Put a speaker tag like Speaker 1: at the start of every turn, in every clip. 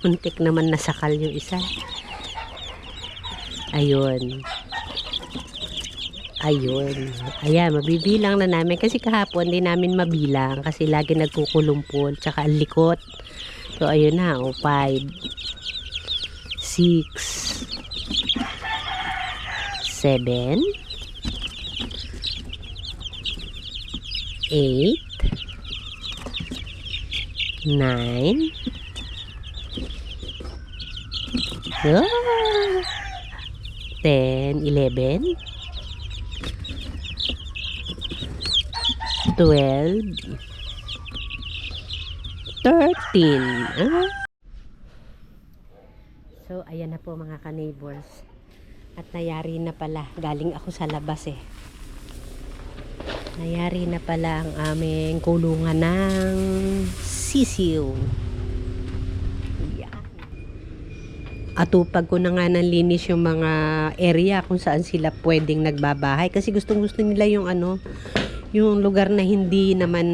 Speaker 1: Muntik naman nasakal yung isa. Ayun. Ayun. Ayan, mabibilang na namin. Kasi kahapon, di namin mabilang. Kasi lagi nagkukulumpol. Tsaka ang likot. So, ayun na. 5, 6, 7, 8, 9, 10, 11, 12, 13. So, ayan na po mga ka-neighbors. At nayari na pala. Galing ako sa labas eh. Nayari na pala ang aming kulungan ng sisiw. Yan. Atupag ko na nga ng linis yung mga area kung saan sila pwedeng nagbabahay. Kasi gustong-gusto nila yung yung lugar na hindi naman,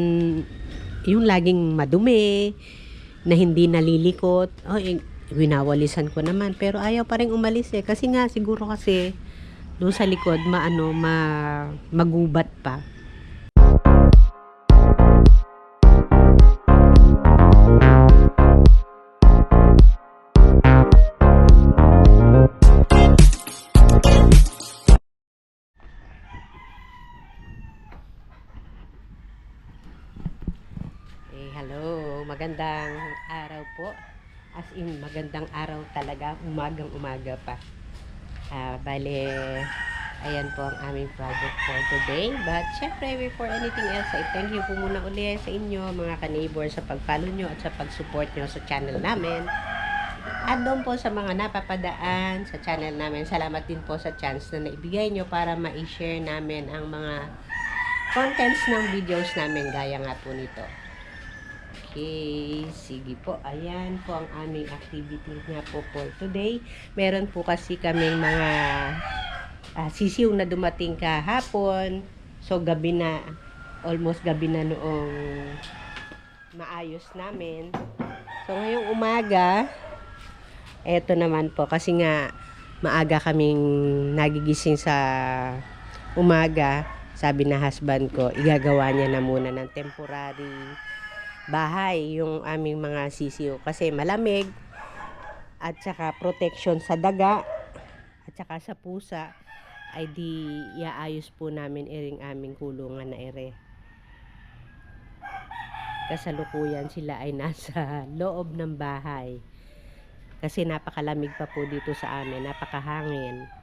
Speaker 1: yung laging madumi, na hindi nalilikot. Winawalisan ko naman. Pero ayaw pa rin umalis eh. Kasi nga, siguro kasi, doon sa likod, magubat pa. Hello, magandang araw po. As in, magandang araw talaga, umagang-umaga pa. Bale, ayan po ang aming project for today. But, syempre, before anything else, I thank you po muna ulit sa inyo, mga ka-neighbor, sa pag-follow nyo at sa pag-support nyo sa channel namin. At doon po sa mga napapadaan sa channel namin, salamat din po sa chance na naibigay nyo para ma-share namin ang mga contents ng videos namin, gaya nga po nito. Okay, sige po. Ayan po ang aming activity nga po for today. Meron po kasi kaming mga sisiw na dumating kahapon. So, gabi na, almost gabi na noong maayos namin. So, ngayong umaga, eto naman po, kasi nga maaga kaming nagigising sa umaga. Sabi na husband ko, igagawa niya na muna ng temporary bahay yung aming mga sisiw kasi malamig at saka protection sa daga at saka sa pusa ay di iaayos po namin iring aming kulungan na ere. Kasalukuyan sila ay nasa loob ng bahay kasi napakalamig pa po dito sa amin, napakahangin.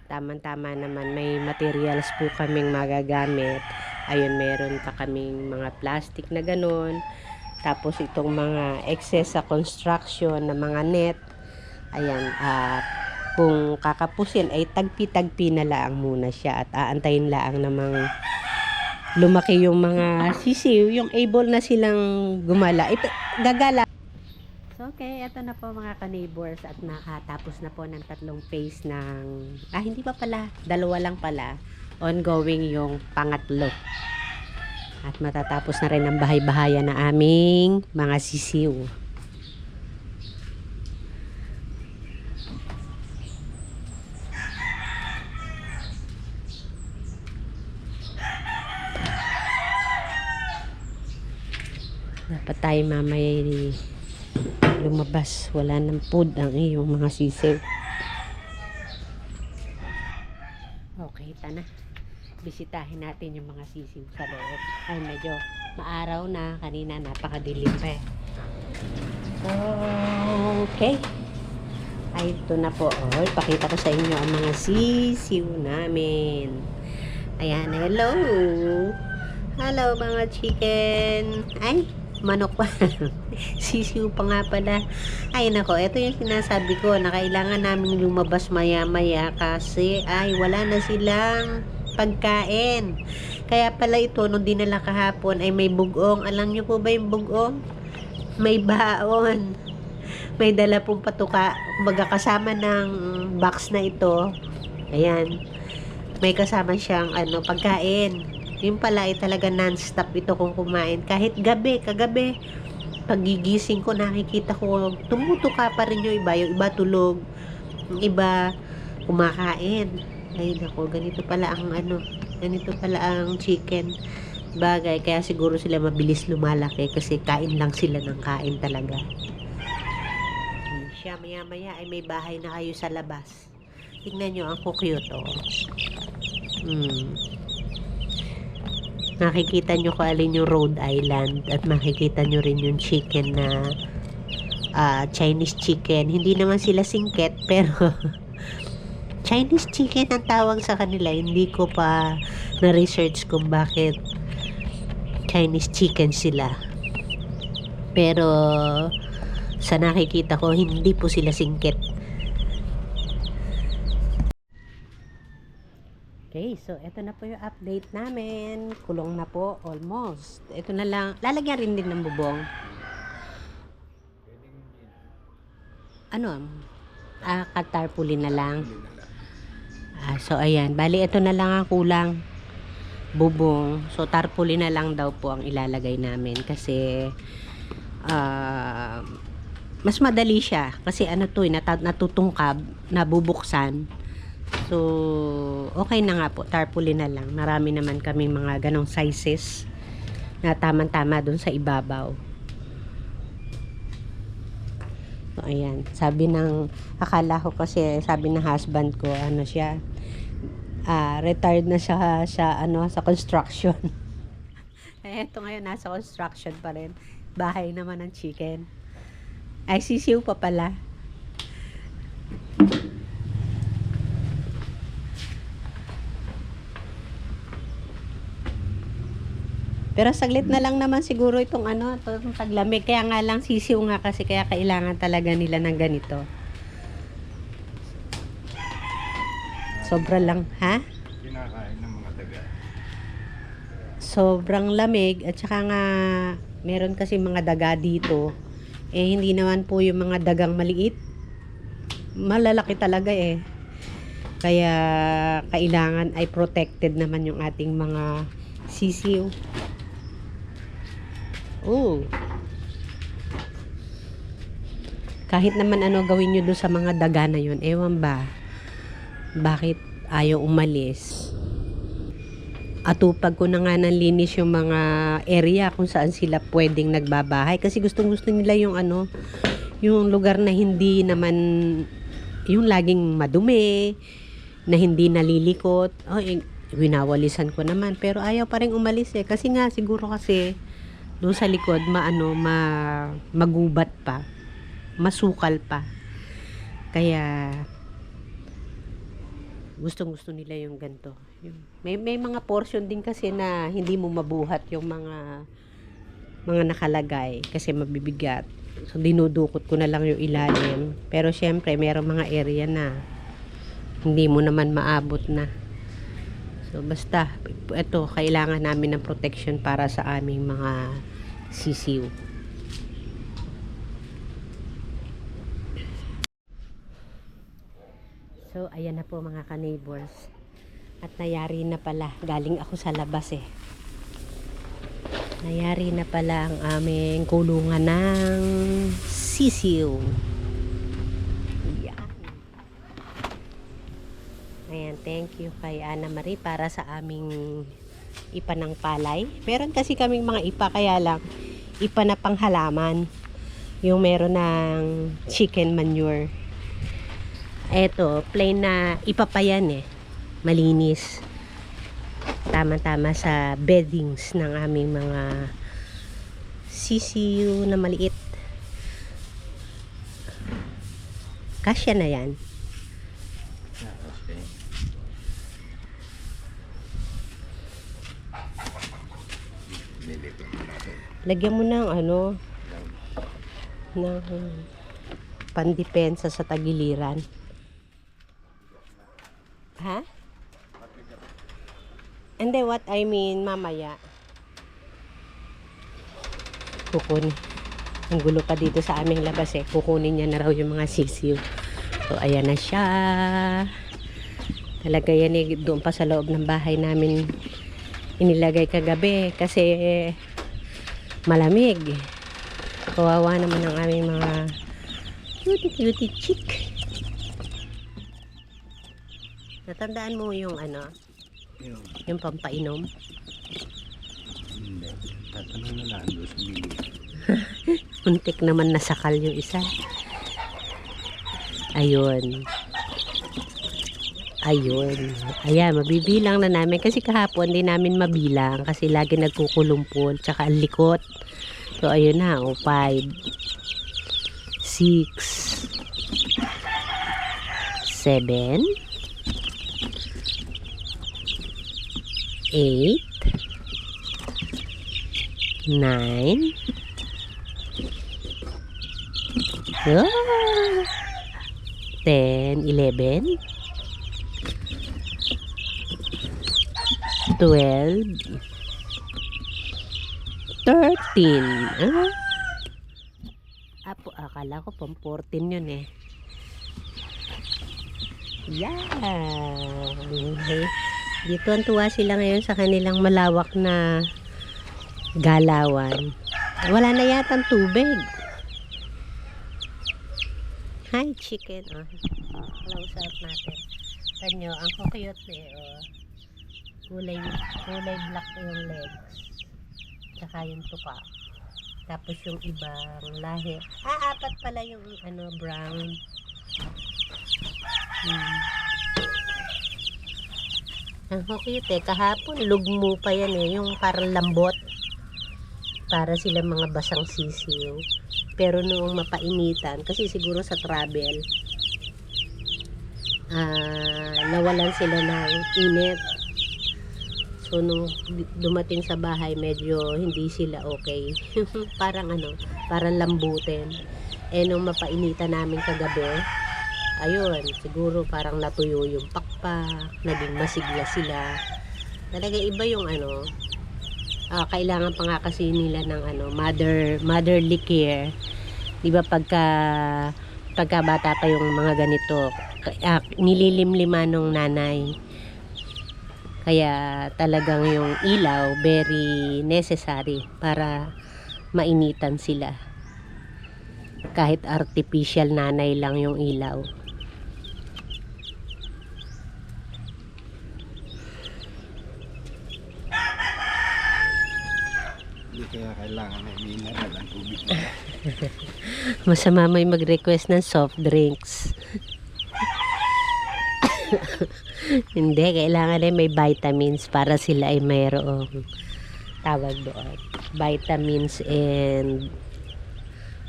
Speaker 1: Tamang-tama naman, may materials po kaming magagamit. Ayun, meron pa kaming mga plastic na ganun. Tapos itong mga excess sa construction na mga net. Ayan, kung kakapusin ay tagpi-tagpi na lang muna siya at aantayin lang namang lumaki yung mga sisiw, yung able na silang gumala. Gagala. So, okay, ito na po mga ka-neighbors at nakatapos na po ng 3 phase ng, hindi pa pala, 2 lang pala, ongoing yung pangatlo. At matatapos na rin ang bahay-bahayan na aming mga sisiw. Dapat tayo mamaya lumabas, wala ng food ang iyong mga sisiw. Okay, tana. Bisitahin natin yung mga sisiw sa loob. Ay, medyo maaraw na, kanina napakadilim pa eh. So, okay. Ay, ito na po. Pakita ko sa inyo ang mga sisiw namin. Ayan, hello. Hello mga chicken. Ay, manok pa. Sisiw pa nga pala. Ay nako, ito yung sinasabi ko na kailangan namin lumabas maya-maya kasi wala na silang pagkain. Kaya pala ito, nung dinala kahapon ay may bugong. Alam nyo po ba yung bugong? May baon. May dala pong patuka. Kumbaga kasama ng box na ito. Ayan. May kasama siyang pagkain. Yung pala ay talaga non-stop ito kung kumain. Kahit kagabi, pagigising ko, nakikita ko, tumutuka pa rin yung iba tulog, yung iba kumakain. Ay nako, ganito pala ang chicken. Bagay, kaya siguro sila mabilis lumalaki kasi kain lang sila ng kain talaga. Siya, maya ay may bahay na kayo sa labas. Tingnan nyo, ang cute, oh. Nakikita nyo kung alin yung Rhode Island at makikita nyo rin yung chicken na Chinese chicken. Hindi naman sila singket, pero Chinese chicken ang tawag sa kanila. Hindi ko pa na-research kung bakit Chinese chicken sila. Pero sa nakikita ko, hindi po sila singket. Okay, so ito na po yung update namin. Kulong na po, almost. Ito na lang. Lalagyan rin din ng bubong. Katarpulin na lang. So ayan, bali ito na lang ang kulang. Bubong. So tarpaulin na lang daw po ang ilalagay namin kasi mas madali siya kasi natutungkab, nabubuksan. So okay na nga po, tarpaulin na lang. Marami naman kami mga ganong sizes na tamang-tama dun sa ibabaw. So ayan, akala ko kasi sabi ng husband ko, retired na siya sa construction. Eto ngayon nasa construction pa rin. Bahay naman ng chicken. Ay, sisiw pa pala. Pero saglit na lang naman siguro itong taglamig. Kaya nga lang sisiw nga kasi kaya kailangan talaga nila ng ganito. Sobra lang, ha?
Speaker 2: Kinakain ng mga daga.
Speaker 1: Sobrang lamig at saka nga meron kasi mga daga dito. Hindi naman po yung mga dagang maliit. Malalaki talaga eh. Kaya kailangan ay protected naman yung ating mga sisiw. Kahit naman gawin nyo doon sa mga daga na yun, ewan ba bakit ayaw umalis. Atupag ko na nga ng linis yung mga area kung saan sila pwedeng nagbabahay kasi gustong gusto nila yung yung lugar na hindi naman yung laging madumi, na hindi nalilikot. Winawalisan ko naman pero ayaw pa rin umalis kasi nga siguro kasi doon sa likod magubat pa, masukal pa, kaya gustong-gusto nila yung ganito. May mga portion din kasi na hindi mo mabuhat yung mga nakalagay kasi mabibigat. So dinudukot ko na lang yung ilalim. Pero syempre merong mga area na hindi mo naman maabot na. So basta ito kailangan namin ng protection para sa aming mga sisiw. So, ayan na po mga ka-neighbors. At nayari na pala. Galing ako sa labas eh. Nayari na pala ang aming kulungan ng sisiw. Yan. Ayan, thank you kay Ana Marie para sa aming ipa ng palay. Meron kasi kaming mga ipa, kaya lang ipa na panghalaman. Yung meron ng chicken manure. Eto, plain na ipapayan malinis. Tama-tama sa beddings ng aming mga sisiw na maliit. Kasya na yan. Lagyan mo ng ng pandepensa sa tagiliran. Ha? Hindi, what I mean, mamaya. Ang gulo pa dito sa aming labas kukunin niya na raw yung mga sisiw. So, ayan na siya. Talaga yan doon pa sa loob ng bahay namin inilagay kagabi kasi malamig. Kawawa naman ang aming mga cutie chick. Natandaan mo yung ano,
Speaker 2: Yun.
Speaker 1: yung pampainom?
Speaker 2: Hindi. Tatanong na lang doon sa bili.
Speaker 1: Muntik naman nasakal yung isa. Ayun. Ayan, mabibilang na namin kasi kahapon di namin mabilang kasi lagi nagkukulumpol tsaka ang likot. So ayun na, 5 6 7 8 9 10 11 12 13 akala ko pang 14 yun eh. Yeah. Dito ang tuwa sila ngayon sa kanilang malawak na galawan. Wala na yatang tubig. Hi chicken. Close up natin. Tanyo, ang cute eh. Kulay black yung legs. Tsaka yung tuka. Tapos yung ibang lahi. 4 pala yung brown. Ang cute eh. Kahapon, lugmo pa yan eh. Yung parang lambot. Para sila mga basang sisiw. Pero noong mapainitan, kasi siguro sa travel, nawalan sila ng init. So, nung dumating sa bahay, medyo hindi sila okay. parang lambutin. Nung mapainitan namin kagabi, ayun, siguro parang natuyo yung pakpak, naging masigla sila. Talaga iba yung kailangan pa nga kasi nila ng motherly care. Diba pagka bata pa yung mga ganito, nililimlima nung nanay. Kaya talagang yung ilaw very necessary para mainitan sila. Kahit artificial nanay lang yung ilaw.
Speaker 2: Hindi kaya kailangan na mineral ang tubig nila.
Speaker 1: Masama may mag-request ng soft drinks. Hindi, kailangan rin may vitamins para sila ay mayroong tawag doon. Vitamins and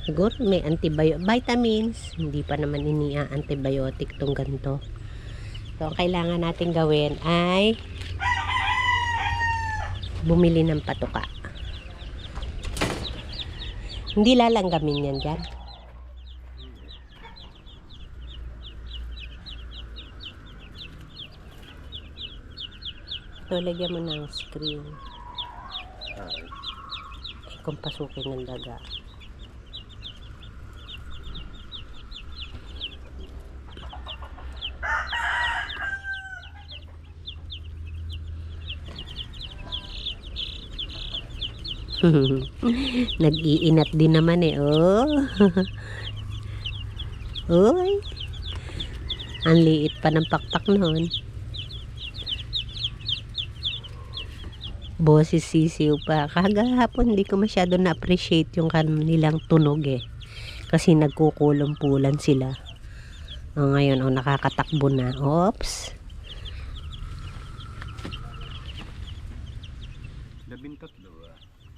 Speaker 1: siguro may vitamins. Hindi pa naman antibiotic tong ganito. So, ang kailangan natin gawin ay bumili ng patuka. Hindi lalanggamin yan dyan. So, lagyan mo ng screen. Kung pasukin ng daga. Nag-iinat din naman eh. Uy. Ang liit pa ng pakpak noon. Boses sisiw pa. Kagahapon hindi ko masyado na-appreciate yung kanilang tunog eh. Kasi nagkukulumpulan sila. Ngayon, nakakatakbo na. Oops.
Speaker 2: 13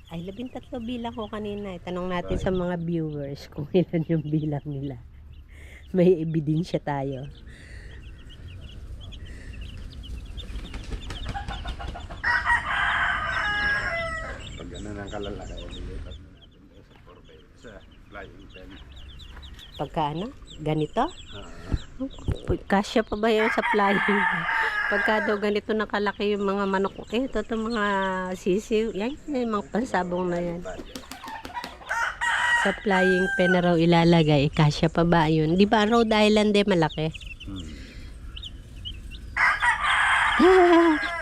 Speaker 1: Ay, 13 bilang ko kanina. Tanong natin sa mga viewers kung ilan yung bilang nila. May ebidensya tayo.
Speaker 2: Pag ng kalalaki, nilipat na natin doon sa 4x sa flying pen.
Speaker 1: Pagka ganito? Kasya pa ba yun sa flying? Pagka daw ganito nakalaki yung mga manok. Ito mga sisiw. Yan yung mga pansabong na yan. Sa flying pen na raw ilalagay. Kasya pa ba yun? Di ba Rhode Island malaki?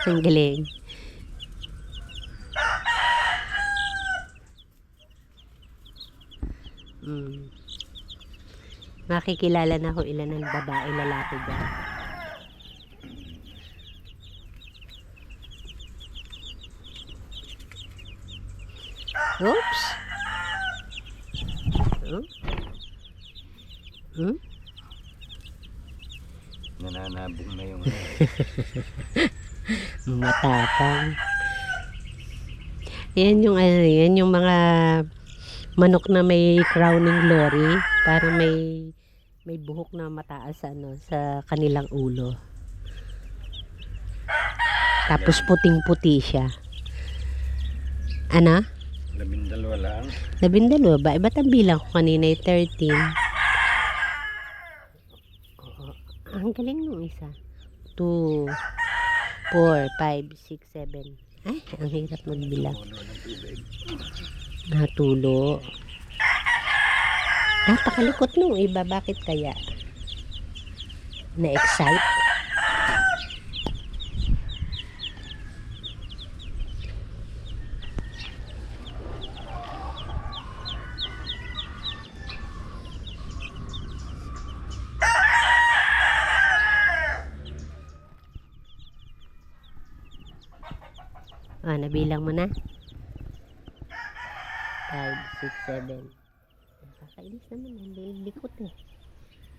Speaker 1: Ang galing. Mm. Makikilala na ko ilan ng babae, lalaki dyan. Oops! Hmm? Hmm?
Speaker 2: Nananabong na yung
Speaker 1: Matapang. Yan yung mga manok na may crowning glory, para may buhok na mataas sa kanilang ulo. Tapos puting-puti siya. Ano?
Speaker 2: 12 lang.
Speaker 1: 12 ba? Ba't ang bilang ko kanina ay 13? Oo. Ang galing nung isa. 2, 4, 5, 6, 7. Ay, ang hirap magbilang.
Speaker 2: Puno ng tubig.
Speaker 1: Natulo. Napakalikot nung iba. Bakit kaya? Na-excite? Nabilang mo na? 5, 6, 7. Nakakainis naman. Ang likot eh.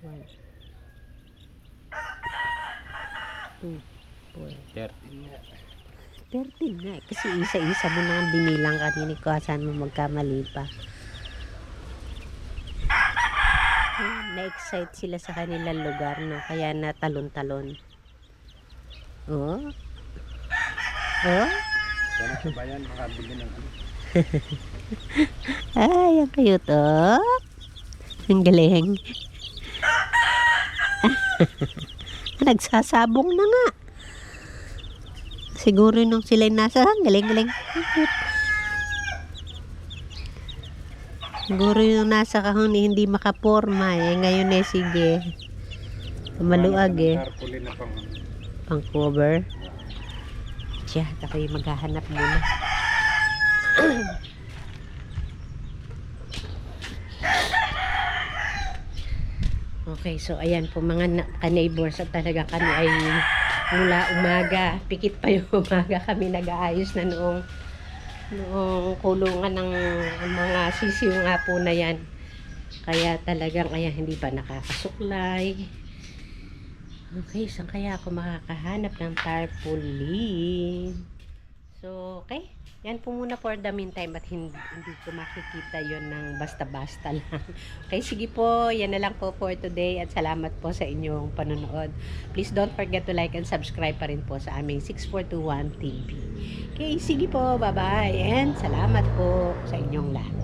Speaker 1: 1, 2, 4. 13 nga. Kasi isa-isa mo na ang binilang kanina ko. Saan mo magkamali pa. Na-excite sila sa kanilang lugar, no? Kaya natalon-talon. Oh? Oh?
Speaker 2: Sana sa bayan makabili ng ano.
Speaker 1: Ay, ang cute, oh. Ang galing. Nagsasabong na nga. Siguro nung sila'y nasa, galing. Ang cute. Siguro yung nasa kahon hindi makaporma eh. Ngayon eh, sige. Maluag eh.
Speaker 2: Tarpaulin na
Speaker 1: Pang cover. Siya, ako'y maghahanap muna. Okay, so ayan po mga ka-neighbors, at talaga kami ay mula umaga, pikit pa yung umaga kami nag-aayos na noong kulungan ng mga sisiw nga po na yan. Kaya talagang hindi pa nakakasuklay. Okay, saan kaya ako makakahanap ng tarpaulin? So, okay. Yan po muna for the meantime, at hindi ko makikita yon ng basta-basta lang. Okay, sige po. Yan na lang po for today, at salamat po sa inyong panonood. Please don't forget to like and subscribe pa rin po sa aming 6421 TV. Okay, sige po. Bye-bye. And salamat po sa inyong lahat.